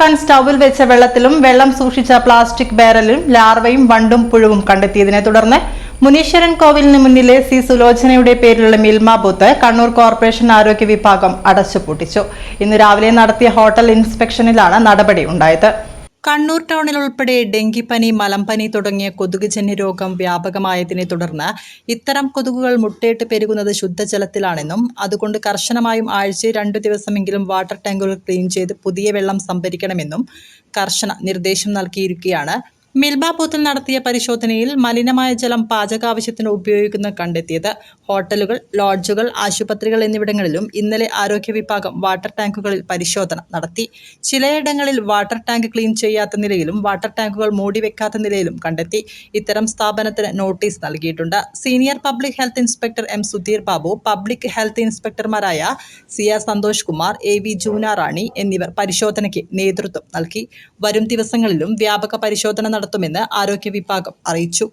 ചൂടാക്കാൻ സ്റ്റൗവിൽ വെച്ച വെള്ളത്തിലും വെള്ളം സൂക്ഷിച്ച പ്ലാസ്റ്റിക് ബാരലിലും ലാർവയും വണ്ടും പുഴുവും കണ്ടെത്തിയതിനെ തുടർന്ന് മുനീശ്വരൻ കോവിലിന് മുന്നിലെ സി സുലോചനയുടെ പേരിലുള്ള മിൽമ ബൂത്ത് കണ്ണൂർ കോർപ്പറേഷൻ ആരോഗ്യ വിഭാഗം അടച്ചുപൂട്ടിച്ചു. ഇന്ന് രാവിലെ നടത്തിയ ഹോട്ടൽ ഇൻസ്പെക്ഷനിലാണ് നടപടി ഉണ്ടായത്. കണ്ണൂർ ടൗണിൽ ഉൾപ്പെടെ ഡെങ്കിപ്പനി, മലമ്പനി തുടങ്ങിയ കൊതുകുജന്യ രോഗം വ്യാപകമായതിനെ തുടർന്ന് ഇത്തരം കൊതുകുകൾ മുട്ടയിട്ട് പെരുകുന്നത് ശുദ്ധജലത്തിലാണെന്നും അതുകൊണ്ട് കർശനമായും ആഴ്ചയിൽ 2 ദിവസമെങ്കിലും വാട്ടർ ടാങ്കുകൾ ക്ലീൻ ചെയ്ത് പുതിയ വെള്ളം സംഭരിക്കണമെന്നും കർശന നിർദ്ദേശം നൽകിയിരിക്കുകയാണ്. മിൽമ ബൂത്തിൽ നടത്തിയ പരിശോധനയിൽ മലിനമായ ജലം പാചകാവശ്യത്തിന് ഉപയോഗിക്കുന്ന കണ്ടെത്തിയത്. ഹോട്ടലുകൾ, ലോഡ്ജുകൾ, ആശുപത്രികൾ എന്നിവിടങ്ങളിലും ഇന്നലെ ആരോഗ്യ വിഭാഗം വാട്ടർ ടാങ്കുകളിൽ പരിശോധന നടത്തി. ചിലയിടങ്ങളിൽ വാട്ടർ ടാങ്ക് ക്ലീൻ ചെയ്യാത്ത നിലയിലും വാട്ടർ ടാങ്കുകൾ മൂടിവെക്കാത്ത നിലയിലും കണ്ടെത്തി. ഇത്തരം സ്ഥാപനത്തിന് നോട്ടീസ് നൽകിയിട്ടുണ്ട്. Senior public health inspector M Sudheer Babu, public health ഇൻസ്പെക്ടർമാരായ സിയ സന്തോഷ് കുമാർ, AV ജൂന റാണി എന്നിവർ പരിശോധനയ്ക്ക് നേതൃത്വം നൽകി. വരും ദിവസങ്ങളിലും വ്യാപക പരിശോധന നടത്തുമെന്ന് ആരോഗ്യ വിഭാഗം അറിയിച്ചു.